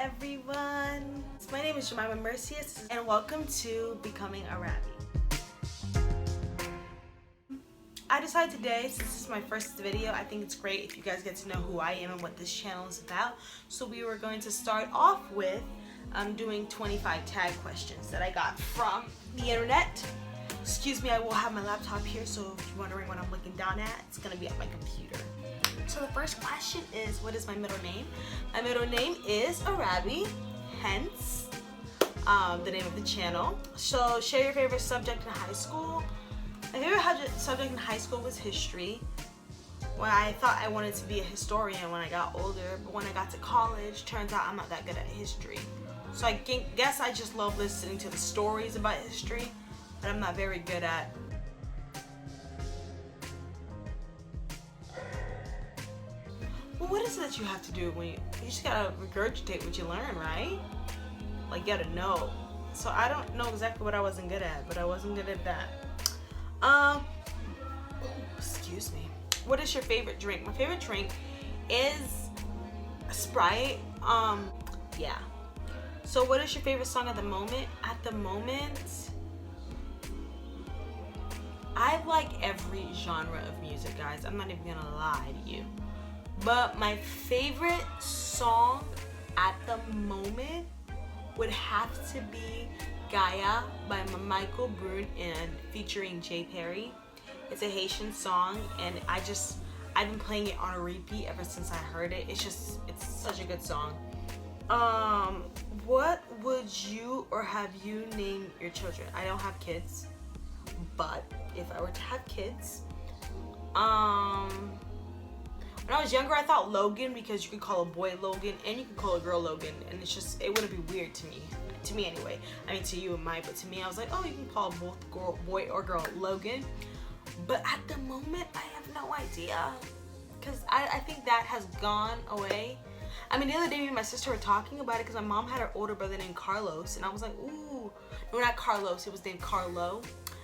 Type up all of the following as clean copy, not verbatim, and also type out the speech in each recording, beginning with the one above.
everyone. My name is Jemima Mercius and welcome to Becoming Arabi. I decided today, since this is my first video, I think it's great if you guys get to know who I am and what this channel is about. So we were going to start off with doing 25 tag questions that I got from the internet. Excuse me, I will have my laptop here, so if you're wondering what I'm looking down at, it's gonna be at my computer. So the first question is, what is my middle name? My middle name is Arabi, hence the name of the channel. So share your favorite subject in high school. My favorite subject in high school was history. When I thought I wanted to be a historian when I got older, but when I got to college, turns out I'm not that good at history. So I guess I just love listening to the stories about history, but I'm not very good at well, what is it that you have to do when you just gotta regurgitate what you learn, right? Like, you gotta know. So I don't know exactly what I wasn't good at, but I wasn't good at that. Excuse me. What is your favorite drink? My favorite drink is Sprite. Yeah. So what is your favorite song at the moment? At the moment, I like every genre of music, guys. I'm not even gonna lie to you. But my favorite song at the moment would have to be Gaia by Michael Brune and featuring Jay Perry. It's a Haitian song, and I've been playing it on a repeat ever since I heard it. It's such a good song. What would you or have you named your children? I don't have kids, but if I were to have kids, when I was younger, I thought Logan, because you could call a boy Logan and you could call a girl Logan, and it wouldn't be weird to me anyway. I mean, to you it might, but to me, I was like, oh, you can call both boy or girl Logan. But at the moment, I have no idea, because I think that has gone away. I mean, the other day, me and my sister were talking about it, because my mom had her older brother named Carlos, and I was like, ooh, no, not Carlos, it was named Carlo.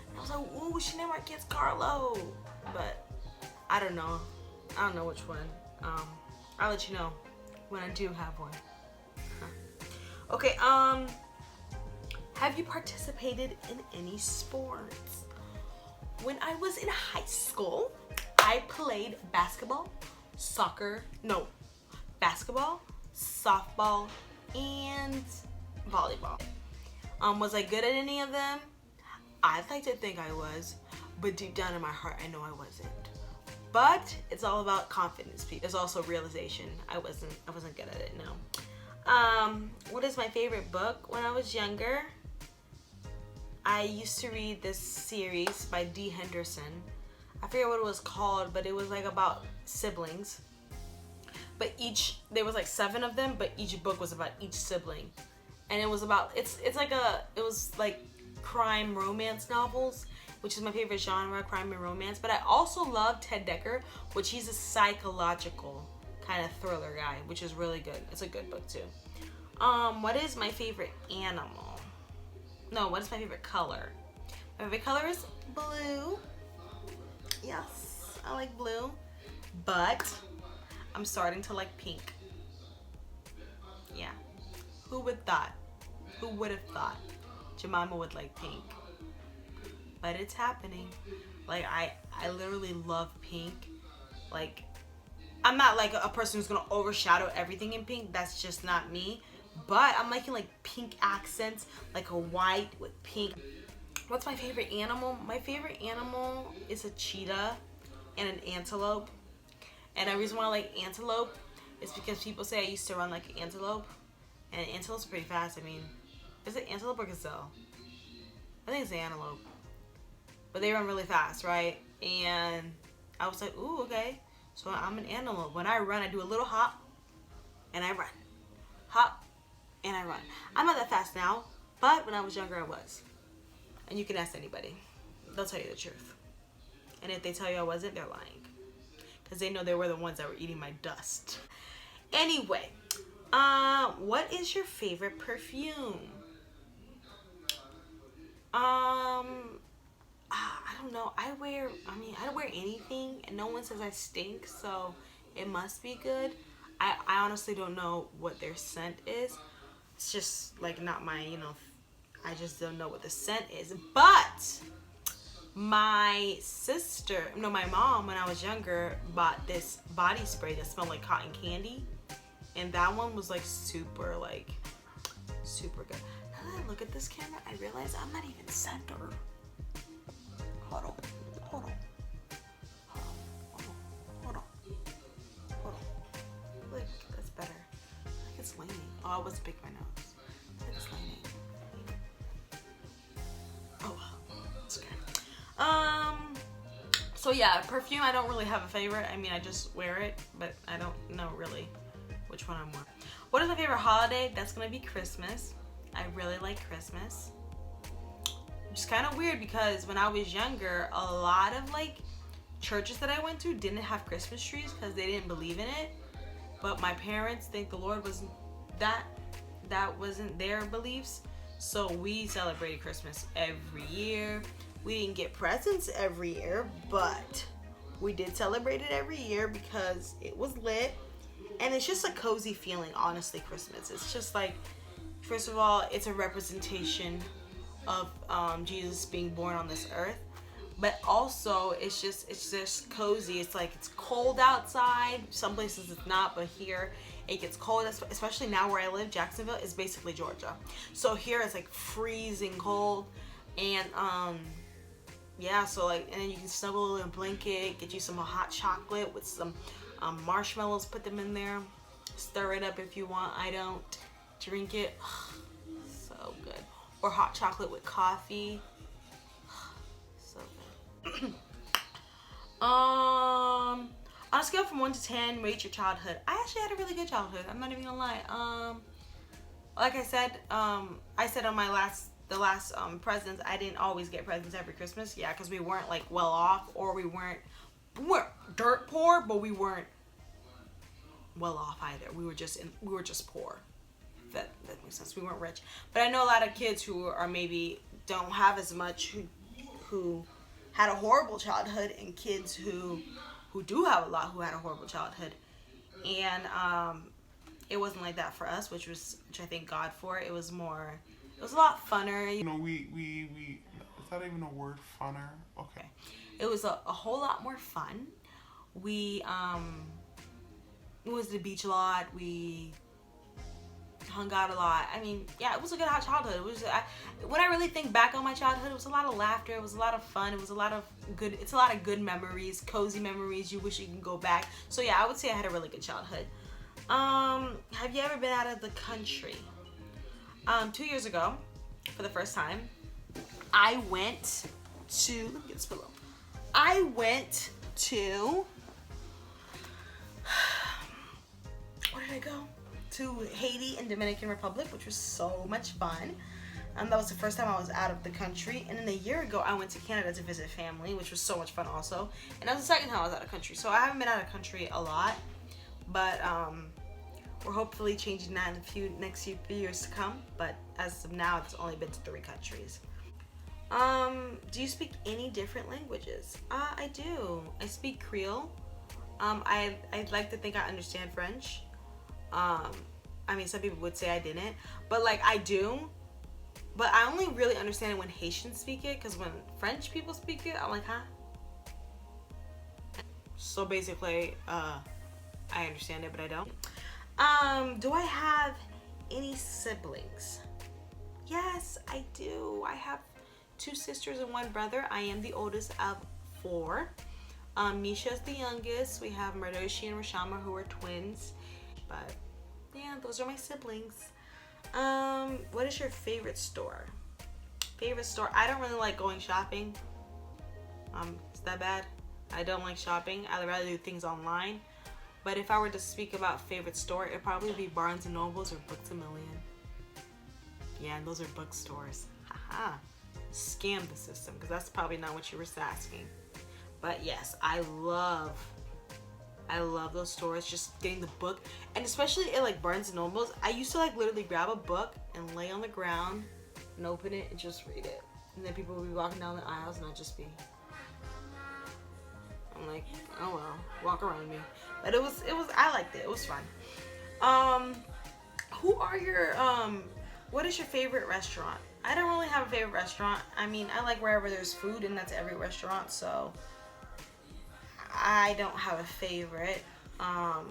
And I was like, ooh, we should name our kids Carlo. But I don't know which one. I'll let you know when I do have one. Okay, have you participated in any sports? When I was in high school, I played basketball, softball, and volleyball. Was I good at any of them? I'd like to think I was, but deep down in my heart, I know I wasn't. But it's all about confidence. There's also realization. I wasn't good at it, no. What is my favorite book? When I was younger, I used to read this series by D. Henderson. I forget what it was called, but it was like about siblings. But there was like 7 of them, but each book was about each sibling. And it was about, it was like crime romance novels, which is my favorite genre, crime and romance. But I also love Ted Dekker, which he's a psychological kind of thriller guy, which is really good. It's a good book too. What is my favorite animal? No, what is my favorite color? My favorite color is blue. Yes, I like blue. But I'm starting to like pink. Yeah. Who would have thought Jemima would like pink? But it's happening. Like, I literally love pink. Like, I'm not like a person who's gonna overshadow everything in pink. That's just not me. But I'm liking like pink accents, like a white with pink. What's my favorite animal? My favorite animal is a cheetah and an antelope. And the reason why I like antelope is because people say I used to run like an antelope. And antelope's pretty fast. I mean, is it antelope or gazelle? I think it's antelope. But they run really fast, right? And I was like, ooh, okay. So I'm an antelope. When I run, I do a little hop, and I run. Hop, and I run. I'm not that fast now, but when I was younger, I was. And you can ask anybody. They'll tell you the truth. And if they tell you I wasn't, they're lying. Because they know they were the ones that were eating my dust. Anyway, what is your favorite perfume? I don't know. I wear anything, and no one says I stink, so it must be good. I honestly don't know what their scent is. It's just like not my, I just don't know what the scent is. But my mom, when I was younger, bought this body spray that smelled like cotton candy. And that one was like super good. Now that I look at this camera, I realize I'm not even center. Hold on. Look, that's better. I think it's leaning. Oh, I wasn't picking my nose. I think it's leaning. Oh well, it's okay. So yeah, perfume, I don't really have a favorite. I mean, I just wear it, but I don't know really which one I'm wearing. What is my favorite holiday? That's gonna be Christmas. I really like Christmas. Which is kind of weird because when I was younger, a lot of like churches that I went to didn't have Christmas trees because they didn't believe in it. But my parents think the Lord wasn't that wasn't their beliefs. So we celebrated Christmas every year. We didn't get presents every year, but we did celebrate it every year because it was lit. And it's just a cozy feeling, honestly, Christmas. It's just like, first of all, it's a representation of Jesus being born on this earth. But also, it's just cozy. It's like, it's cold outside. Some places it's not, but here it gets cold, especially now where I live. Jacksonville is basically Georgia. So here it's like freezing cold. And yeah, so like, and then you can snuggle in a blanket, get you some hot chocolate with some marshmallows, put them in there, stir it up if you want. I don't drink it. So good. Or hot chocolate with coffee. So good. On a scale from 1 to 10, rate your childhood. I actually had a really good childhood. I'm not even gonna lie. Like I said on the last presents, I didn't always get presents every Christmas. Yeah, because we weren't like well off, or we weren't dirt poor, but we weren't well off either. We were just poor. That makes sense. We weren't rich. But I know a lot of kids who are maybe don't have as much, who had a horrible childhood, and kids who do have a lot who had a horrible childhood. And it wasn't like that for us, which I thank God for. It was a lot funner. You know, we is that even a word, funner? Okay. It was a whole lot more fun. We went to the beach a lot. We hung out a lot. I mean, yeah, it was a good childhood. It was when I really think back on my childhood, it was a lot of laughter. It was a lot of fun. It's a lot of good memories, cozy memories. You wish you can go back. So yeah, I would say I had a really good childhood. Have you ever been out of the country? 2 years ago, for the first time, I went to, let me get this pillow. I went to, where did I go? To Haiti and Dominican Republic, which was so much fun. That was the first time I was out of the country. And then a year ago, I went to Canada to visit family, which was so much fun also. And that was the second time I was out of country. So I haven't been out of country a lot, but we're hopefully changing that in the next few years to come. But as of now, it's only been to 3 countries. Do you speak any different languages? I do. I speak Creole. I'd like to think I understand French. I mean, some people would say I didn't, but like I do. But I only really understand it when Haitians speak it, because when French people speak it, I'm like, huh? So basically, I understand it, but I don't. Do I have any siblings? Yes, I do. I have 2 sisters and 1 brother. I am the oldest of 4. Misha's the youngest. We have Mardoshi and Rashama, who are twins. But yeah, those are my siblings. What is your favorite store? Favorite store? I don't really like going shopping. Is that bad? I don't like shopping. I'd rather do things online. But if I were to speak about favorite store, it'd probably be Barnes & Nobles or Books A Million. Yeah, and those are bookstores. Haha. Scam the system, because that's probably not what you were asking. But yes, I love those stores, just getting the book. And especially at like Barnes & Nobles, I used to like literally grab a book and lay on the ground and open it and just read it. And then people would be walking down the aisles and I'd just be, I'm like, oh well, walk around me. But I liked it. It was fun. Who are your what is your favorite restaurant? I don't really have a favorite restaurant. I mean, I like wherever there's food, and that's every restaurant, so I don't have a favorite. I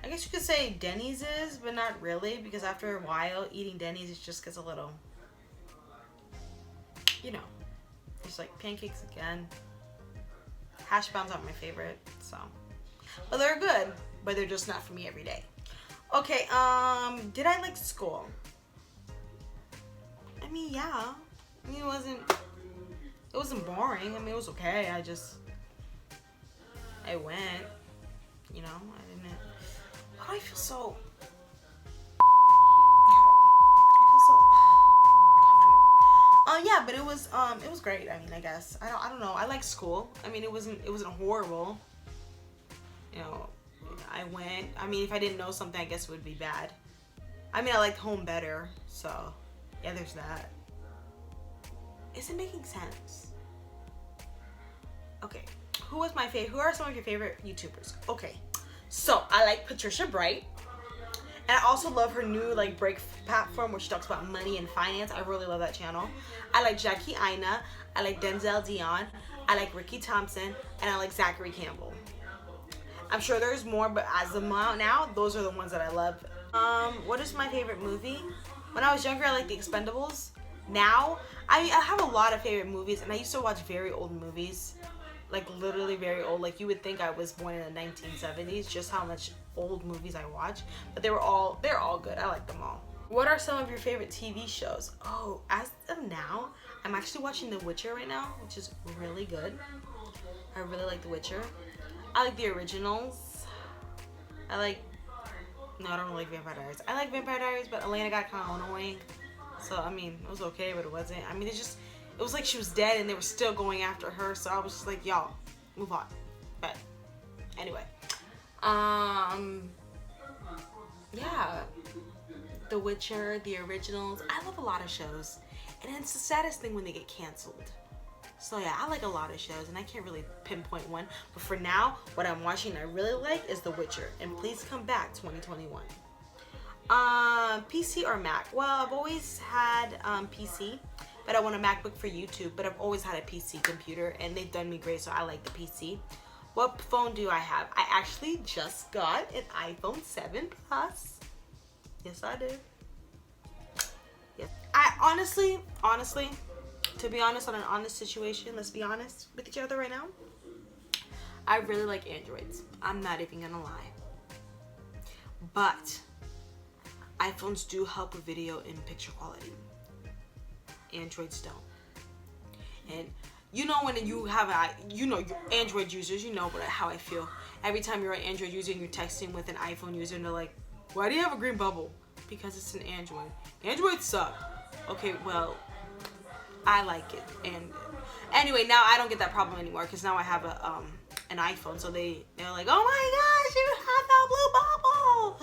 guess you could say Denny's is, but not really, because after a while eating Denny's it just gets a little, you know, it's like pancakes again. Hash browns aren't my favorite, so, but they're good, but they're just not for me every day. Okay, did I like school? I mean, yeah. I mean, it wasn't boring. I mean, it was okay. I went, you know, I didn't, why do I feel so, yeah, but it was great. I mean, I guess, I don't know. I like school. I mean, it wasn't horrible. You know, I went, I mean, if I didn't know something, I guess it would be bad. I mean, I liked home better, so yeah, there's that. Is it making sense? Okay, who are some of your favorite YouTubers? Okay, so I like Patricia Bright, and I also love her new like break platform where she talks about money and finance. I really love that channel. I like Jackie Aina, I like Denzel Dion, I like Ricky Thompson, and I like Zachary Campbell. I'm sure there's more, but as of now, those are the ones that I love. What is my favorite movie? When I was younger, I liked The Expendables. Now, I have a lot of favorite movies, and I used to watch very old movies. Like, literally very old. Like, you would think I was born in the 1970s, just how much old movies I watch. But they're all good. I like them all. What are some of your favorite TV shows? Oh, as of now, I'm actually watching The Witcher right now, which is really good. I really like The Witcher. I like the originals. No, I don't really like Vampire Diaries. I like Vampire Diaries, but Elena got kind of annoying. So, I mean, it was okay, but it wasn't. I mean, it was like she was dead and they were still going after her. So I was just like, y'all, move on. But anyway, yeah, The Witcher, the originals. I love a lot of shows, and it's the saddest thing when they get canceled. So yeah, I like a lot of shows, and I can't really pinpoint one. But for now, what I'm watching I really like is The Witcher. And please come back 2021. PC or Mac? Well, I've always had PC, but I want a MacBook for YouTube. But I've always had a PC computer, and they've done me great, so I like the PC. What phone do I have? I actually just got an iPhone 7 Plus. Yes, I did. Yes. I honestly, to be honest, on an honest situation, let's be honest with each other right now, I really like Androids. I'm not even gonna lie. But iPhones do help with video and picture quality. Androids don't. And you know when you have you're Android users, you know how I feel. Every time you're an Android user and you're texting with an iPhone user and they're like, why do you have a green bubble? Because it's an Android. Androids suck. Okay, well, I like it. And anyway, now I don't get that problem anymore because now I have an iPhone. So they're like, oh my gosh, you have that blue bubble.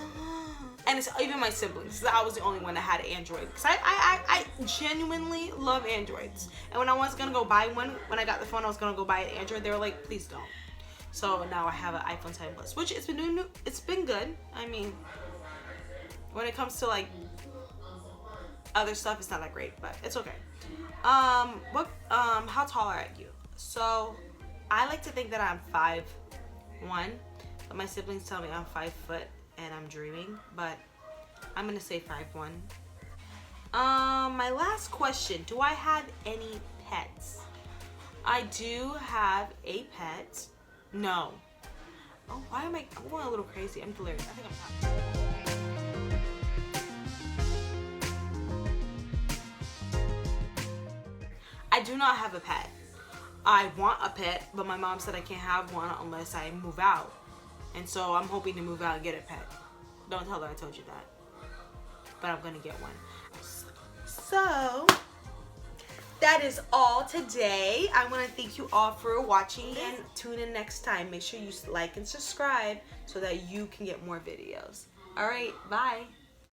And it's even my siblings. I was the only one that had an Android. Because I genuinely love Androids. And when I was going to go buy one, when I got the phone, I was going to go buy an Android. They were like, please don't. So now I have an iPhone 7 Plus, which it's been good. I mean, when it comes to like other stuff, it's not that great, but it's okay. How tall are you? So I like to think that I'm 5'1", but my siblings tell me I'm 5 foot and I'm dreaming, but I'm gonna say 5'1". My last question, do I have any pets? I do have a pet. No. Oh, I'm going a little crazy. I'm delirious. I think I'm not. I do not have a pet. I want a pet, but my mom said I can't have one unless I move out. And so I'm hoping to move out and get a pet. Don't tell her I told you that. But I'm gonna get one. So that is all today. I want to thank you all for watching and tune in next time. Make sure you like and subscribe so that you can get more videos. All right, bye.